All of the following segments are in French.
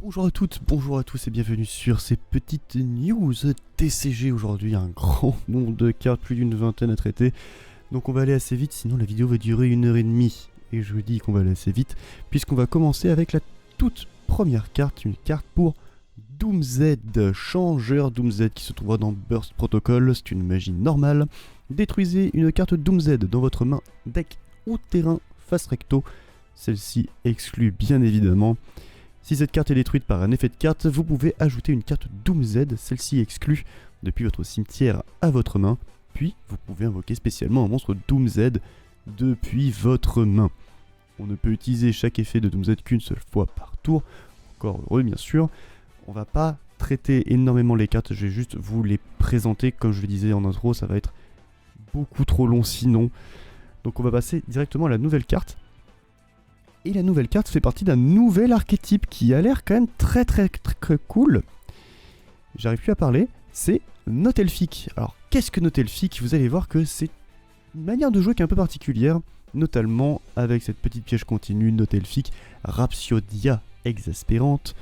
Bonjour à toutes, bonjour à tous et bienvenue sur ces petites news TCG. Aujourd'hui un grand nombre de cartes, plus d'une vingtaine à traiter. Donc on va aller assez vite, sinon la vidéo va durer 1h30. Et je vous dis qu'on va aller assez vite, puisqu'on va commencer avec la toute première carte, une carte pour Doomz, changeur Doomz qui se trouvera dans Burst Protocol. C'est une magie normale. Détruisez une carte Doomz dans votre main, deck ou terrain face recto. Celle-ci exclut bien évidemment. Si cette carte est détruite par un effet de carte, vous pouvez ajouter une carte Doomz, celle-ci exclue depuis votre cimetière à votre main, puis vous pouvez invoquer spécialement un monstre Doomz depuis votre main. On ne peut utiliser chaque effet de Doomz qu'une seule fois par tour, encore heureux bien sûr. On va pas traiter énormément les cartes, je vais juste vous les présenter, comme je le disais en intro, ça va être beaucoup trop long sinon. Donc on va passer directement à la nouvelle carte. Et la nouvelle carte fait partie d'un nouvel archétype qui a l'air quand même très cool. J'arrive plus à parler, c'est Notelfic. Alors qu'est-ce que Notelfic? Vous allez voir que c'est une manière de jouer qui est un peu particulière, notamment avec cette petite piège continue Notelfic Rhapsodia exaspérante.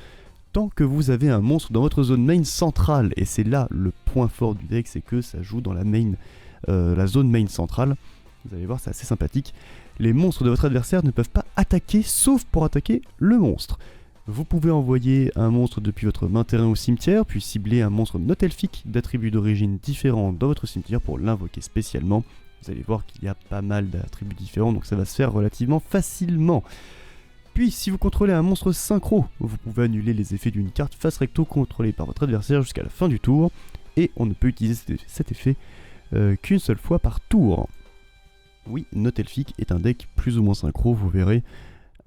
Tant que vous avez un monstre dans votre zone main centrale, et c'est là le point fort du deck, c'est que ça joue dans la zone main centrale. Vous allez voir, c'est assez sympathique. Les monstres de votre adversaire ne peuvent pas attaquer, sauf pour attaquer le monstre. Vous pouvez envoyer un monstre depuis votre main terrain au cimetière, puis cibler un monstre Notelfic d'attributs d'origine différents dans votre cimetière pour l'invoquer spécialement. Vous allez voir qu'il y a pas mal d'attributs différents, donc ça va se faire relativement facilement. Puis, si vous contrôlez un monstre synchro, vous pouvez annuler les effets d'une carte face recto contrôlée par votre adversaire jusqu'à la fin du tour, et on ne peut utiliser cet effet qu'une seule fois par tour. Oui, Notelfic est un deck plus ou moins synchro, vous verrez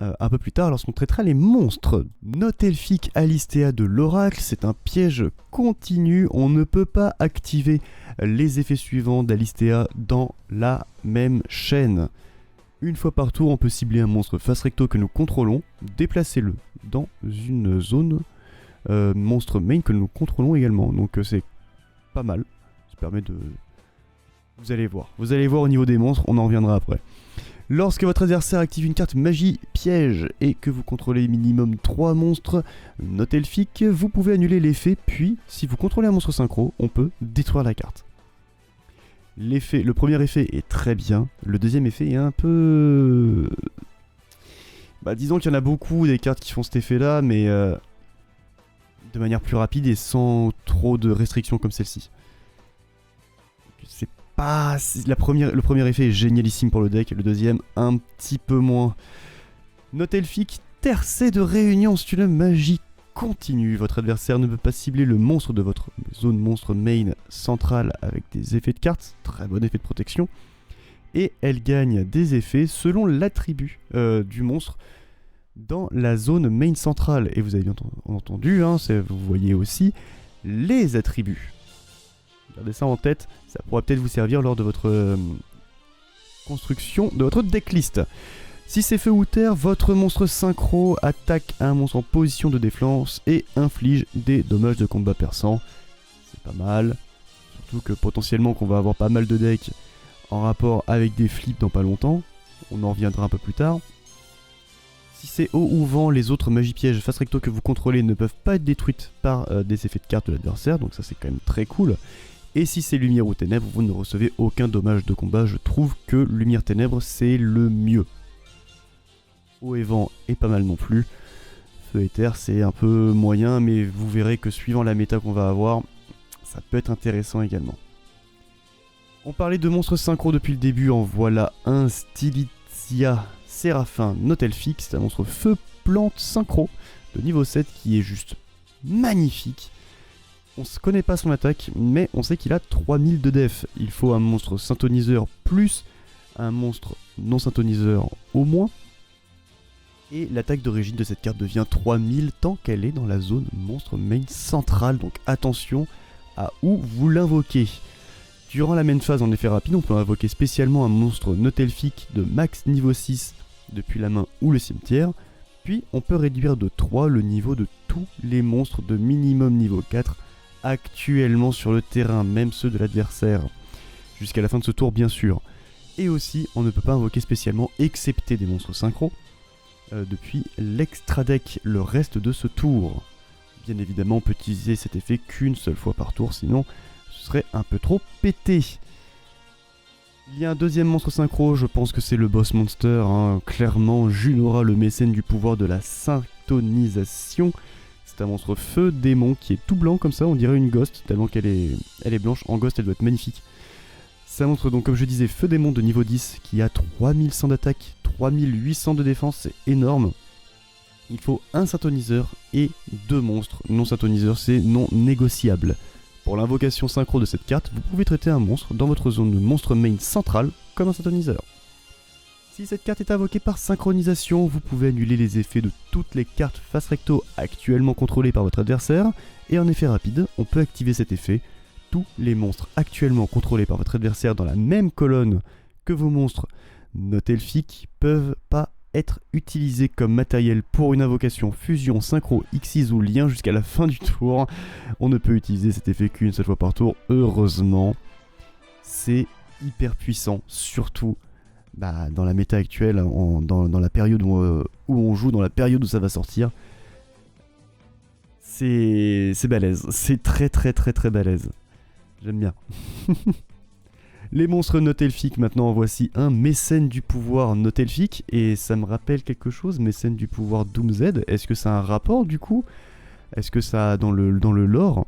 un peu plus tard lorsqu'on traitera les monstres. Notelfic Alistea de l'Oracle, c'est un piège continu, on ne peut pas activer les effets suivants d'Alistea dans la même chaîne. Une fois par tour, on peut cibler un monstre face recto que nous contrôlons, déplacer-le dans une zone monstre main que nous contrôlons également, donc c'est pas mal, ça permet de... Vous allez voir au niveau des monstres, on en reviendra après. Lorsque votre adversaire active une carte magie piège et que vous contrôlez minimum 3 monstres Notelfic, vous pouvez annuler l'effet, puis si vous contrôlez un monstre synchro, on peut détruire la carte. Le premier effet est très bien, le deuxième effet est un peu... disons qu'il y en a beaucoup des cartes qui font cet effet là, mais de manière plus rapide et sans trop de restrictions comme celle-ci. Le premier effet est génialissime pour le deck, et le deuxième un petit peu moins. Notelfic, tercet de réunion, c'est une magie continue. Votre adversaire ne peut pas cibler le monstre de votre zone monstre main centrale avec des effets de cartes, très bon effet de protection. Et elle gagne des effets selon l'attribut du monstre dans la zone main centrale. Et vous avez bien entendu, vous voyez aussi les attributs. Gardez ça en tête, ça pourra peut-être vous servir lors de votre construction de votre decklist. Si c'est feu ou terre, votre monstre synchro attaque un monstre en position de défense et inflige des dommages de combat perçants. C'est pas mal, surtout que potentiellement qu'on va avoir pas mal de decks en rapport avec des flips dans pas longtemps. On en reviendra un peu plus tard. Si c'est eau ou vent, les autres magies pièges face recto que vous contrôlez ne peuvent pas être détruites par des effets de cartes de l'adversaire, donc ça c'est quand même très cool. Et si c'est lumière ou ténèbres, vous ne recevez aucun dommage de combat. Je trouve que lumière ténèbres c'est le mieux. Eau et vent est pas mal non plus. Feu et terre c'est un peu moyen, mais vous verrez que suivant la méta qu'on va avoir, ça peut être intéressant également. On parlait de monstres synchro depuis le début, en voilà un, Stylitzia Séraphin Notelfic, c'est un monstre feu plante synchro de niveau 7 qui est juste magnifique. On ne connaît pas son attaque, mais on sait qu'il a 3000 de def. Il faut un monstre synthoniseur plus un monstre non synthoniseur au moins. Et l'attaque d'origine de cette carte devient 3000 tant qu'elle est dans la zone monstre main centrale. Donc attention à où vous l'invoquez. Durant la main phase en effet rapide, on peut invoquer spécialement un monstre Notelfic de max niveau 6 depuis la main ou le cimetière. Puis on peut réduire de 3 le niveau de tous les monstres de minimum niveau 4 actuellement sur le terrain, même ceux de l'adversaire, jusqu'à la fin de ce tour bien sûr. Et aussi, on ne peut pas invoquer spécialement, excepté des monstres synchro, depuis l'extra deck le reste de ce tour. Bien évidemment, on peut utiliser cet effet qu'une seule fois par tour, sinon ce serait un peu trop pété. Il y a un deuxième monstre synchro, je pense que c'est le boss monster, hein. Clairement, Junora, le mécène du pouvoir de la syntonisation. C'est un monstre feu démon qui est tout blanc comme ça, on dirait une ghost, tellement qu'elle est blanche. En ghost, elle doit être magnifique. C'est un monstre, donc comme je disais, feu démon de niveau 10, qui a 3100 d'attaque, 3800 de défense, c'est énorme. Il faut un syntoniseur et 2 monstres. Non syntoniseur, c'est non négociable. Pour l'invocation synchro de cette carte, vous pouvez traiter un monstre dans votre zone de monstre main centrale comme un syntoniseur. Si cette carte est invoquée par synchronisation, vous pouvez annuler les effets de toutes les cartes face recto actuellement contrôlées par votre adversaire, et en effet rapide, on peut activer cet effet. Tous les monstres actuellement contrôlés par votre adversaire dans la même colonne que vos monstres not elfiques peuvent pas être utilisés comme matériel pour une invocation, fusion, synchro, xyz ou lien jusqu'à la fin du tour. On ne peut utiliser cet effet qu'une seule fois par tour, heureusement. C'est hyper puissant, surtout dans la méta actuelle, dans la période où on joue, dans la période où ça va sortir. C'est balèze, c'est très balèze. J'aime bien. Les monstres not elfiques, maintenant voici un mécène du pouvoir not elfique, et ça me rappelle quelque chose, mécène du pouvoir Doomz. Est-ce que ça a un rapport du coup? Est-ce que ça a dans le lore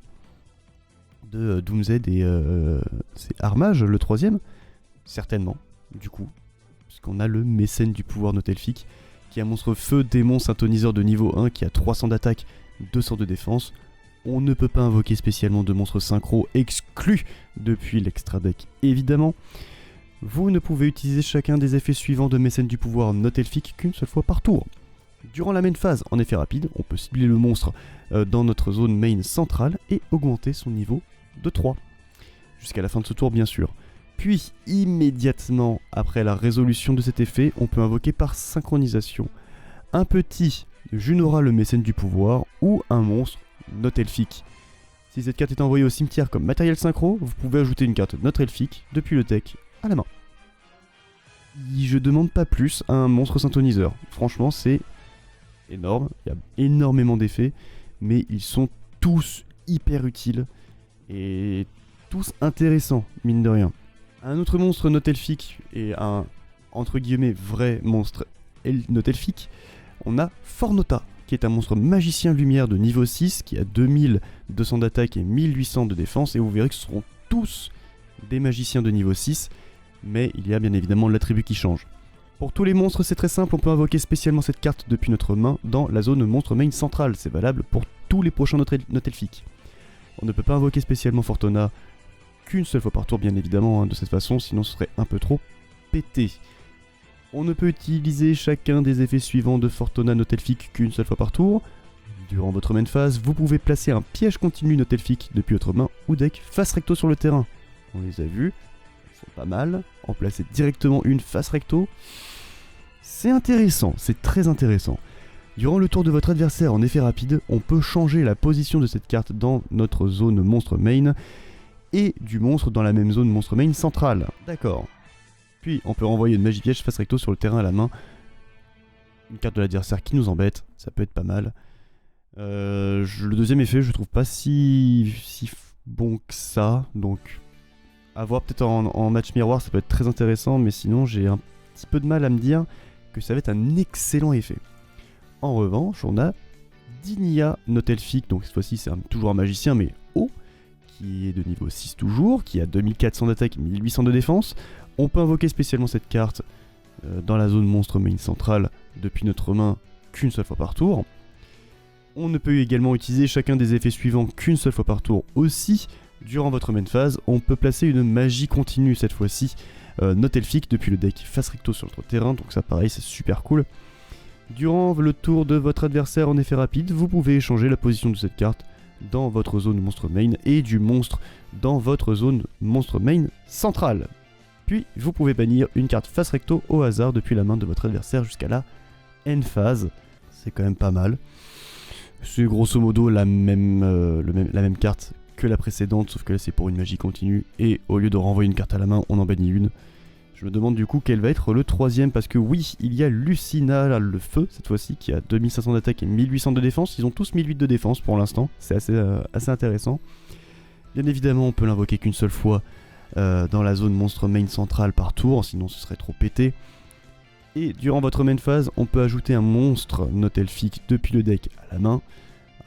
de Doomz et c'est Armage le troisième? Certainement, du coup, puisqu'on a le mécène du pouvoir not elfique, qui est un monstre feu démon syntoniseur de niveau 1 qui a 300 d'attaque, 200 de défense. On ne peut pas invoquer spécialement de monstres synchro exclus depuis l'extra deck, évidemment. Vous ne pouvez utiliser chacun des effets suivants de mécène du pouvoir not elfique qu'une seule fois par tour. Durant la main phase, en effet rapide, on peut cibler le monstre dans notre zone main centrale et augmenter son niveau de 3. Jusqu'à la fin de ce tour, bien sûr. Puis, immédiatement après la résolution de cet effet, on peut invoquer par synchronisation un petit Junora, le mécène du pouvoir, ou un monstre not elfique. Si cette carte est envoyée au cimetière comme matériel synchro, vous pouvez ajouter une carte not elfique depuis le deck à la main. Je demande pas plus à un monstre syntoniseur. Franchement, c'est énorme. Il y a énormément d'effets, mais ils sont tous hyper utiles et tous intéressants, mine de rien. Un autre monstre not elfique et un entre guillemets vrai monstre not elfique, on a Fornota, qui est un monstre magicien lumière de niveau 6, qui a 2200 d'attaque et 1800 de défense, et vous verrez que ce seront tous des magiciens de niveau 6, mais il y a bien évidemment l'attribut qui change. Pour tous les monstres, c'est très simple, on peut invoquer spécialement cette carte depuis notre main dans la zone monstre main centrale, c'est valable pour tous les prochains not elfiques. On ne peut pas invoquer spécialement Fortuna qu'une seule fois par tour, bien évidemment, de cette façon, sinon ce serait un peu trop pété. On ne peut utiliser chacun des effets suivants de Fortuna not elfique qu'une seule fois par tour. Durant votre main phase, vous pouvez placer un piège continu not elfique depuis votre main ou deck face recto sur le terrain. On les a vus, ils sont pas mal. En placer directement une face recto, c'est intéressant, c'est très intéressant. Durant le tour de votre adversaire en effet rapide, on peut changer la position de cette carte dans notre zone monstre main et du monstre dans la même zone monstre main centrale. D'accord. Puis on peut renvoyer une magie piège face recto sur le terrain à la main. Une carte de l'adversaire qui nous embête, ça peut être pas mal. Le deuxième effet, je trouve pas si bon que ça. Donc, à voir peut-être en match miroir, ça peut être très intéressant. Mais sinon, j'ai un petit peu de mal à me dire que ça va être un excellent effet. En revanche, on a Dinia not elfique. Donc cette fois-ci, c'est toujours un magicien, mais haut. Qui est de niveau 6 toujours, qui a 2400 d'attaque et 1800 de défense. On peut invoquer spécialement cette carte dans la zone monstre main centrale depuis notre main qu'une seule fois par tour. On ne peut également utiliser chacun des effets suivants qu'une seule fois par tour aussi. Durant votre main phase, on peut placer une magie continue cette fois-ci, not elfique depuis le deck face recto sur notre terrain, donc ça pareil c'est super cool. Durant le tour de votre adversaire en effet rapide, vous pouvez échanger la position de cette carte dans votre zone monstre main et du monstre dans votre zone monstre main centrale. Puis vous pouvez bannir une carte face recto au hasard depuis la main de votre adversaire jusqu'à la end phase. C'est quand même pas mal. C'est grosso modo la même carte que la précédente, sauf que là c'est pour une magie continue et au lieu de renvoyer une carte à la main, on en bannit une. Je me demande du coup quel va être le troisième, parce que oui, il y a Lucina, là, le feu, cette fois-ci, qui a 2500 d'attaque et 1800 de défense. Ils ont tous 1008 de défense pour l'instant, c'est assez intéressant. Bien évidemment, on peut l'invoquer qu'une seule fois dans la zone monstre main centrale par tour, sinon ce serait trop pété. Et durant votre main phase, on peut ajouter un monstre not elfique depuis le deck à la main.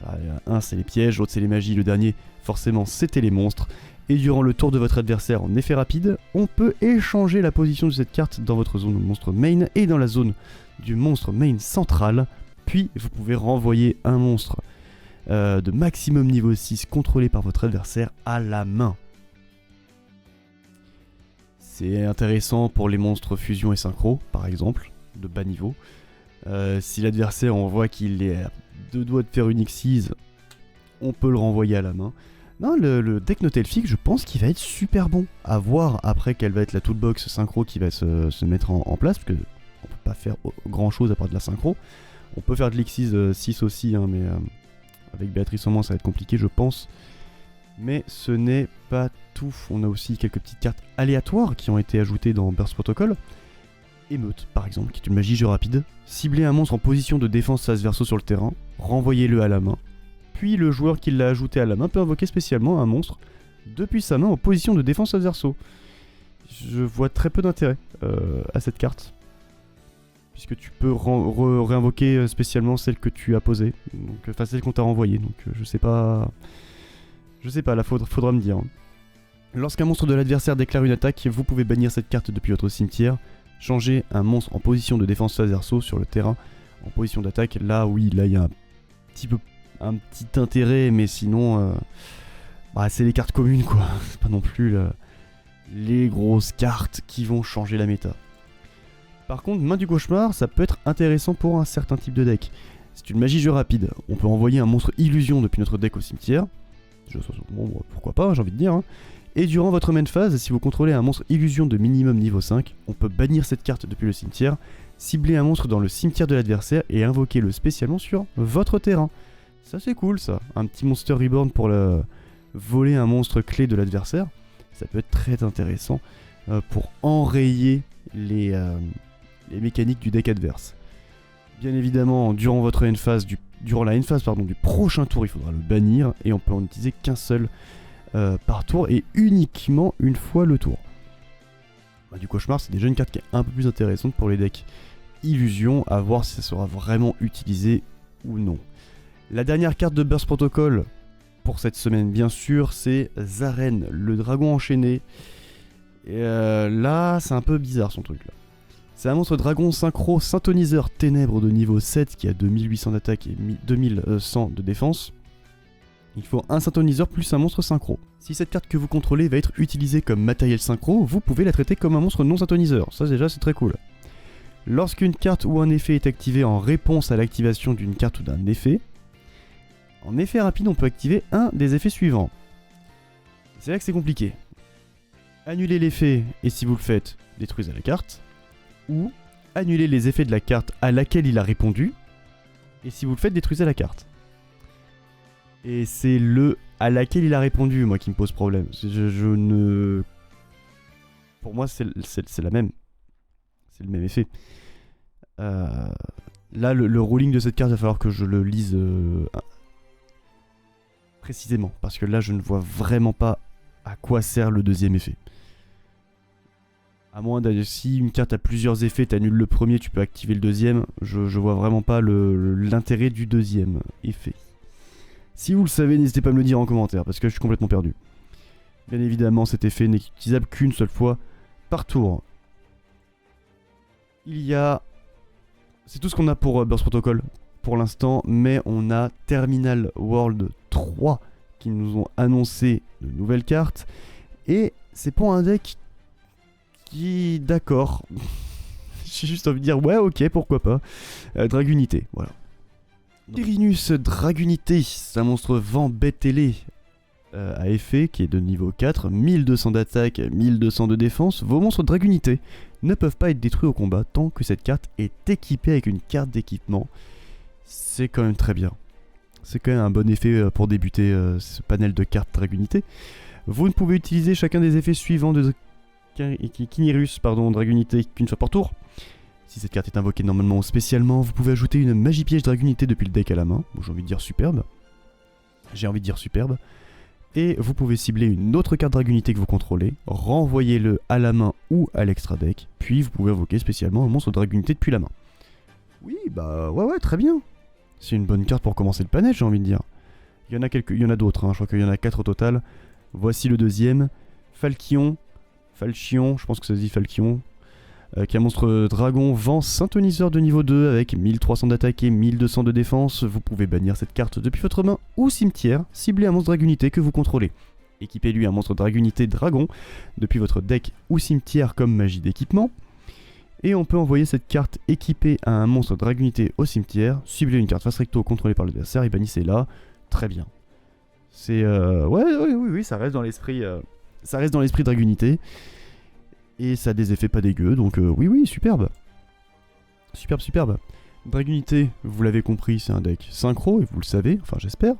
Voilà, un c'est les pièges, l'autre c'est les magies, le dernier forcément c'était les monstres. Et durant le tour de votre adversaire en effet rapide, on peut échanger la position de cette carte dans votre zone monstre main et dans la zone du monstre main central. Puis vous pouvez renvoyer un monstre de maximum niveau 6 contrôlé par votre adversaire à la main. C'est intéressant pour les monstres fusion et synchro, par exemple, de bas niveau. Si l'adversaire, on voit qu'il est à 2 doigts de faire une Xyz, on peut le renvoyer à la main. Non, le deck not elfique, je pense qu'il va être super bon. À voir après quelle va être la toolbox synchro qui va se mettre en place, parce qu'on peut pas faire grand chose à part de la synchro. On peut faire de l'Xyz 6 aussi, hein, mais avec Béatrice en moins ça va être compliqué je pense. Mais ce n'est pas tout, on a aussi quelques petites cartes aléatoires qui ont été ajoutées dans Burst Protocol. Émeute par exemple, qui est une magie jeu rapide. Ciblez un monstre en position de défense face verso sur le terrain, renvoyez-le à la main. Puis le joueur qui l'a ajouté à la main peut invoquer spécialement un monstre depuis sa main en position de défense face verso. Je vois très peu d'intérêt à cette carte, puisque tu peux réinvoquer spécialement celle que tu as posée, donc, enfin celle qu'on t'a renvoyée, donc je sais pas... Je sais pas, là faudra me dire. Lorsqu'un monstre de l'adversaire déclare une attaque, vous pouvez bannir cette carte depuis votre cimetière. Changer un monstre en position de défense face verso sur le terrain en position d'attaque. Là oui, là il y a un petit intérêt, mais sinon c'est les cartes communes quoi. C'est pas non plus les grosses cartes qui vont changer la méta. Par contre, main du cauchemar, ça peut être intéressant pour un certain type de deck. C'est une magie jeu rapide. On peut envoyer un monstre illusion depuis notre deck au cimetière. Bon, pourquoi pas, j'ai envie de dire. Hein. Et durant votre main phase, si vous contrôlez un monstre illusion de minimum niveau 5, on peut bannir cette carte depuis le cimetière, cibler un monstre dans le cimetière de l'adversaire et invoquer le spécialement sur votre terrain. Ça c'est cool ça, un petit monster reborn pour voler un monstre clé de l'adversaire. Ça peut être très intéressant pour enrayer les mécaniques du deck adverse. Bien évidemment, durant votre end phase durant la end phase du prochain tour, il faudra le bannir et on peut en utiliser qu'un seul par tour et uniquement une fois le tour. Du cauchemar, c'est déjà une carte qui est un peu plus intéressante pour les decks illusion, à voir si ça sera vraiment utilisé ou non. La dernière carte de Burst Protocol pour cette semaine, bien sûr, c'est Zaren, le dragon enchaîné. Et là, c'est un peu bizarre son truc là. C'est un monstre dragon synchro synthoniseur ténèbres de niveau 7 qui a 2800 d'attaque et 2100 de défense. Il faut un synthoniseur plus un monstre synchro. Si cette carte que vous contrôlez va être utilisée comme matériel synchro, vous pouvez la traiter comme un monstre non synthoniseur. Ça déjà c'est très cool. Lorsqu'une carte ou un effet est activé en réponse à l'activation d'une carte ou d'un effet, en effet rapide on peut activer un des effets suivants. C'est là que c'est compliqué. Annulez l'effet et si vous le faites, détruisez la carte. Ou annuler les effets de la carte à laquelle il a répondu, et si vous le faites, détruisez la carte. Et c'est le à laquelle il a répondu, moi, qui me pose problème. Je ne... Pour moi, c'est la même. C'est le même effet. Là, le ruling de cette carte, il va falloir que je le lise précisément, parce que là, je ne vois vraiment pas à quoi sert le deuxième effet. À moins si une carte a plusieurs effets, t'annules le premier, tu peux activer le deuxième. Je vois vraiment pas l'intérêt du deuxième effet. Si vous le savez, n'hésitez pas à me le dire en commentaire, parce que je suis complètement perdu. Bien évidemment, cet effet n'est utilisable qu'une seule fois par tour. C'est tout ce qu'on a pour Burst Protocol pour l'instant, mais on a Terminal World 3 qui nous ont annoncé de nouvelles cartes. Et c'est pour un deck d'accord. J'ai juste envie de dire ouais ok pourquoi pas. Dragunité, voilà. Tyrinus Dragunité, c'est un monstre vent bête ailé à effet qui est de niveau 4, 1200 d'attaque, 1200 de défense. Vos monstres Dragunité ne peuvent pas être détruits au combat tant que cette carte est équipée avec une carte d'équipement. C'est quand même très bien. C'est quand même un bon effet pour débuter ce panel de cartes Dragunité. Vous ne pouvez utiliser chacun des effets suivants Kinirus, Dragunité qu'une fois par tour. Si cette carte est invoquée normalement ou spécialement, vous pouvez ajouter une magie piège Dragunité depuis le deck à la main. Bon, j'ai envie de dire superbe. Et vous pouvez cibler une autre carte Dragunité que vous contrôlez, renvoyer-le à la main ou à l'extra deck, puis vous pouvez invoquer spécialement un monstre Dragunité depuis la main. Oui, bah ouais, très bien. C'est une bonne carte pour commencer le panel, j'ai envie de dire. Il y en a d'autres, je crois qu'il y en a 4 au total. Voici le deuxième. Falchion, je pense que ça se dit Falchion, qui est un monstre dragon, vent, synthoniseur de niveau 2 avec 1300 d'attaque et 1200 de défense. Vous pouvez bannir cette carte depuis votre main ou cimetière, cibler un monstre Dragunité que vous contrôlez. Équipez-lui un monstre Dragunité dragon depuis votre deck ou cimetière comme magie d'équipement. Et on peut envoyer cette carte équipée à un monstre Dragunité au cimetière, cibler une carte face recto contrôlée par l'adversaire et bannissez-la. Très bien. C'est oui, ça reste dans l'esprit Dragunité. Et ça a des effets pas dégueux, donc oui, superbe. Superbe. Dragunité, vous l'avez compris, c'est un deck synchro, et vous le savez, enfin j'espère.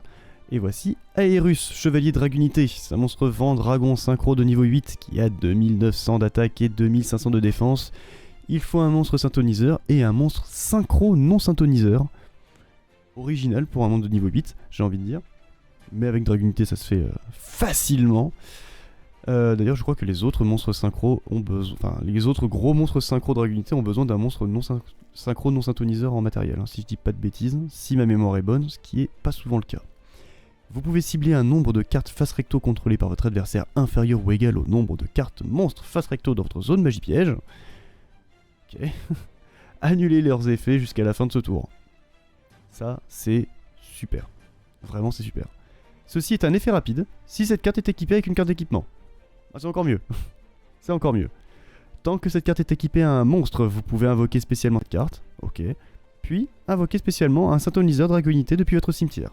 Et voici Aerus, chevalier Dragunité. C'est un monstre vent dragon synchro de niveau 8 qui a 2900 d'attaque et 2500 de défense. Il faut un monstre synthoniseur et un monstre synchro non synthoniseur. Original pour un monstre de niveau 8, j'ai envie de dire. Mais avec Dragunité, ça se fait facilement. D'ailleurs, je crois que les autres monstres synchro ont besoin. Enfin, les autres gros monstres synchro Dragunité ont besoin d'un monstre synchro non synthoniseur en matériel. Si je dis pas de bêtises, si ma mémoire est bonne, ce qui est pas souvent le cas. Vous pouvez cibler un nombre de cartes face recto contrôlées par votre adversaire inférieur ou égal au nombre de cartes monstres face recto dans votre zone magie piège. Ok. Annuler leurs effets jusqu'à la fin de ce tour. Ça, c'est super. Vraiment, c'est super. Ceci est un effet rapide si cette carte est équipée avec une carte d'équipement. Ah, c'est encore mieux. C'est encore mieux. Tant que cette carte est équipée à un monstre, vous pouvez invoquer spécialement cette carte. Ok. Puis, invoquer spécialement un synthoniseur Dragunité depuis votre cimetière.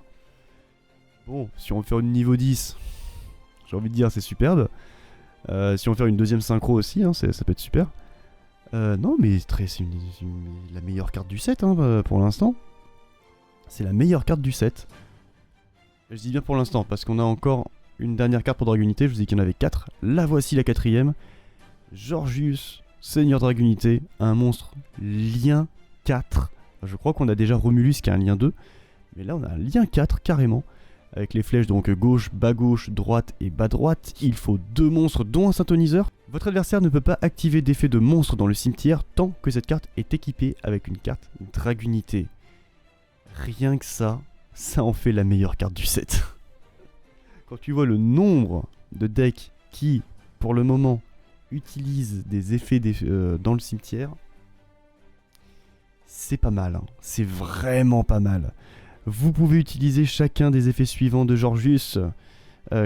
Bon, si on veut faire une niveau 10, j'ai envie de dire c'est superbe. Si on veut faire une deuxième synchro aussi, ça peut être super. Non, mais c'est la meilleure carte du set pour l'instant. C'est la meilleure carte du set. Je dis bien pour l'instant, parce qu'on a encore une dernière carte pour Dragunité. Je vous ai dit qu'il y en avait 4. La voici la 4ème. Georgius, Seigneur Dragunité, un monstre lien 4. Je crois qu'on a déjà Romulus qui a un lien 2. Mais là, on a un lien 4 carrément. Avec les flèches donc gauche, bas gauche, droite et bas droite. Il faut 2 monstres dont un synthoniseur. Votre adversaire ne peut pas activer d'effet de monstre dans le cimetière tant que cette carte est équipée avec une carte Dragunité. Rien que ça en fait la meilleure carte du set. Quand tu vois le nombre de decks qui, pour le moment, utilisent des effets dans le cimetière, c'est pas mal. C'est vraiment pas mal. Vous pouvez utiliser chacun des effets suivants de Georgius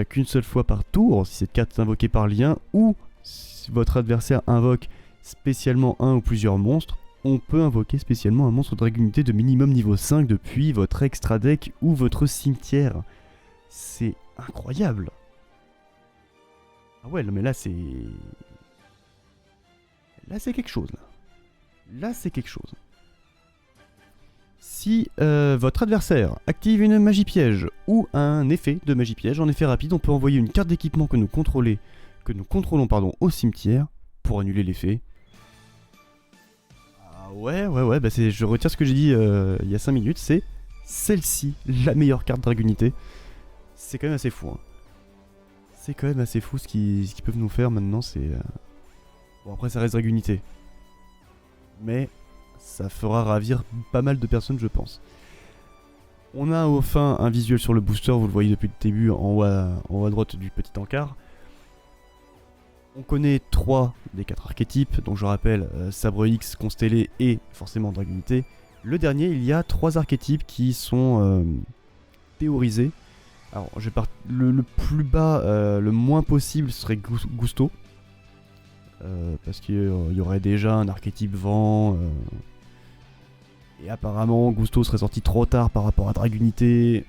qu'une seule fois par tour, si cette carte est invoquée par lien, ou si votre adversaire invoque spécialement un ou plusieurs monstres, on peut invoquer spécialement un monstre Dragunité de minimum niveau 5 depuis votre extra deck ou votre cimetière. C'est incroyable. Ah ouais, non mais là c'est quelque chose là. Là c'est quelque chose. Si votre adversaire active une magie piège ou un effet de magie piège, en effet rapide, on peut envoyer une carte d'équipement que nous contrôlons au cimetière pour annuler l'effet. Ah ouais, bah je retire ce que j'ai dit il y a 5 minutes, c'est celle-ci, la meilleure carte Dragunité. C'est quand même assez fou. C'est quand même assez fou ce qu'ils peuvent nous faire maintenant, c'est... Bon après ça reste Dragunité. Mais ça fera ravir pas mal de personnes je pense. On a enfin un visuel sur le booster, vous le voyez depuis le début en haut à droite du petit encart. On connaît 3 des 4 archétypes, donc je rappelle Sabre X, Constellé et forcément Dragunité. Le dernier, il y a 3 archétypes qui sont théorisés. Alors je vais le plus bas, le moins possible serait Gusto. Parce qu'il y aurait déjà un archétype vent. Et apparemment Gusto serait sorti trop tard par rapport à Dragunité.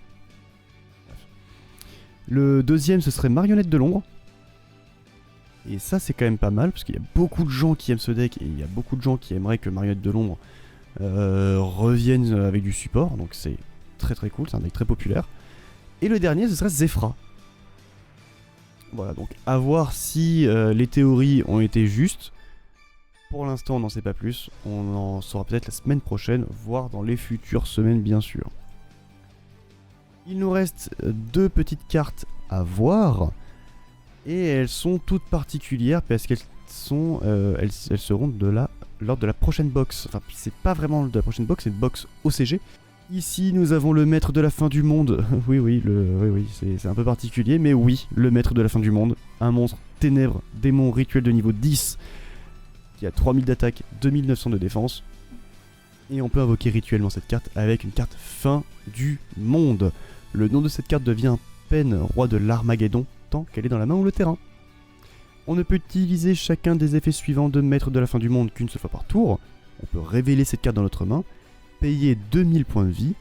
Le deuxième ce serait Marionnette de l'ombre. Et ça c'est quand même pas mal parce qu'il y a beaucoup de gens qui aiment ce deck et il y a beaucoup de gens qui aimeraient que Marionnette de l'ombre revienne avec du support. Donc c'est très très cool, c'est un deck très populaire. Et le dernier ce serait Zefra. Voilà, donc à voir si les théories ont été justes. Pour l'instant, on n'en sait pas plus. On en saura peut-être la semaine prochaine, voire dans les futures semaines, bien sûr. Il nous reste 2 petites cartes à voir. Et elles sont toutes particulières parce qu'elles sont, elles seront lors de la prochaine box. Enfin, c'est pas vraiment de la prochaine box, c'est une box OCG. Ici, nous avons le maître de la fin du monde. oui, c'est un peu particulier, mais oui, le maître de la fin du monde. Un monstre ténèbres, démon rituel de niveau 10, qui a 3000 d'attaque, 2900 de défense. Et on peut invoquer rituellement cette carte avec une carte fin du monde. Le nom de cette carte devient Pen, roi de l'Armageddon, tant qu'elle est dans la main ou le terrain. On ne peut utiliser chacun des effets suivants de maître de la fin du monde qu'une seule fois par tour. On peut révéler cette carte dans notre main, payer 2000 points de vie,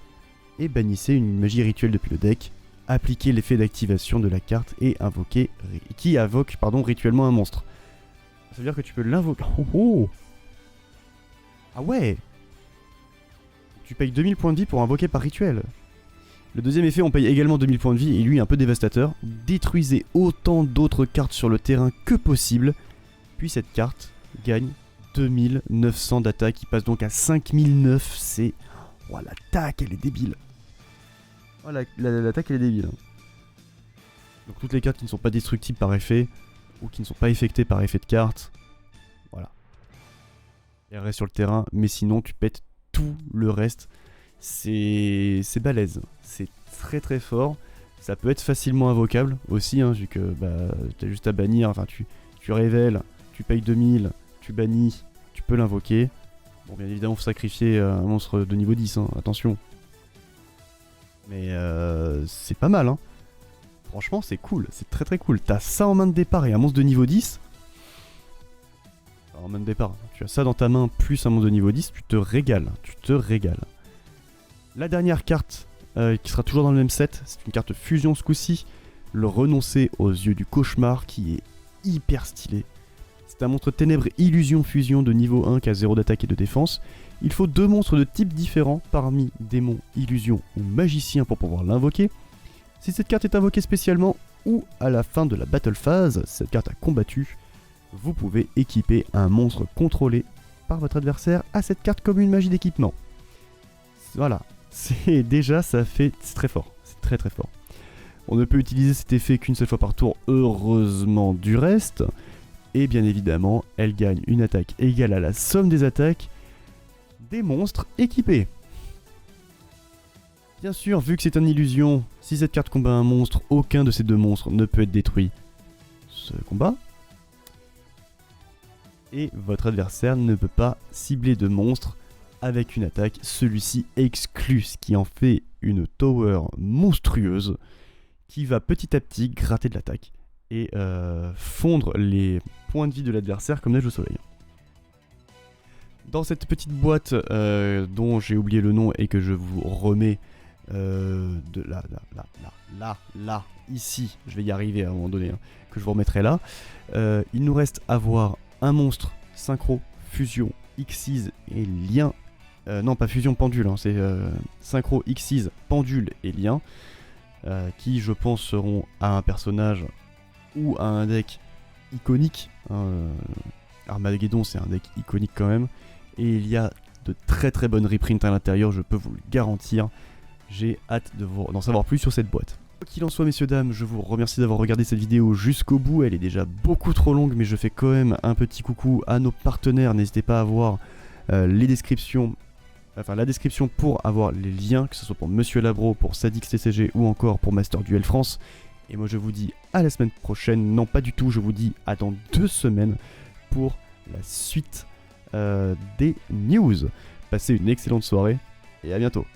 et bannissez une magie rituelle depuis le deck, appliquer l'effet d'activation de la carte et invoquer, qui invoque rituellement un monstre. Ça veut dire que tu peux l'invoquer. Oh. Ah ouais. Tu payes 2000 points de vie pour invoquer par rituel. Le deuxième effet, on paye également 2000 points de vie et lui est un peu dévastateur. Détruisez autant d'autres cartes sur le terrain que possible. Puis cette carte gagne 2900 d'attaque, qui passe donc à 5009. C'est... Oh, l'attaque, elle est débile. Oh, l'attaque, elle est débile. Donc toutes les cartes qui ne sont pas destructibles par effet, ou qui ne sont pas affectées par effet de carte, voilà. Elles restent sur le terrain, mais sinon tu pètes tout le reste. C'est balèze, c'est très très fort. Ça peut être facilement invocable aussi, hein, vu que t'as juste à bannir, enfin tu révèles, tu payes 2000, tu bannis, tu peux l'invoquer. Bon, bien évidemment, faut sacrifier un monstre de niveau 10, hein, attention. Mais c'est pas mal, hein. Franchement, c'est cool, c'est très très cool. T'as ça en main de départ et un monstre de niveau 10. En main de départ, tu as ça dans ta main plus un monstre de niveau 10, tu te régales, La dernière carte, qui sera toujours dans le même set, c'est une carte fusion ce coup-ci. Le renoncer aux yeux du cauchemar, qui est hyper stylé. C'est un monstre ténèbres illusion fusion de niveau 1 qui a 0 d'attaque et de défense. Il faut 2 monstres de types différents parmi démon, illusion ou magicien pour pouvoir l'invoquer. Si cette carte est invoquée spécialement ou à la fin de la battle phase, cette carte a combattu, vous pouvez équiper un monstre contrôlé par votre adversaire à cette carte comme une magie d'équipement. Voilà, c'est très fort, c'est très très fort. On ne peut utiliser cet effet qu'une seule fois par tour, heureusement du reste. Et bien évidemment, elle gagne une attaque égale à la somme des attaques des monstres équipés. Bien sûr, vu que c'est une illusion, si cette carte combat un monstre, aucun de ces 2 monstres ne peut être détruit. Ce combat. Et votre adversaire ne peut pas cibler de monstre avec une attaque. Celui-ci exclut, ce qui en fait une tower monstrueuse qui va petit à petit gratter de l'attaque et fondre les points de vie de l'adversaire comme neige au soleil. Dans cette petite boîte dont j'ai oublié le nom et que je vous remets ici, je vais y arriver à un moment donné, hein, que je vous remettrai là, il nous reste à voir un monstre synchro, fusion, Xyz et lien. Non, pas fusion, pendule, hein, c'est synchro, Xyz, pendule et lien, qui je pense seront à un personnage ou à un deck iconique. Hein, Armageddon, c'est un deck iconique quand même. Et il y a de très très bonnes reprints à l'intérieur, je peux vous le garantir. J'ai hâte d'en savoir plus sur cette boîte. Quoi qu'il en soit, messieurs, dames, je vous remercie d'avoir regardé cette vidéo jusqu'au bout. Elle est déjà beaucoup trop longue, mais je fais quand même un petit coucou à nos partenaires. N'hésitez pas à voir les descriptions, la description pour avoir les liens, que ce soit pour Monsieur Labro, pour Sadix TCG ou encore pour Master Duel France. Et moi je vous dis à la semaine prochaine. Non, pas du tout, je vous dis à dans 2 semaines pour la suite des news. Passez une excellente soirée et à bientôt.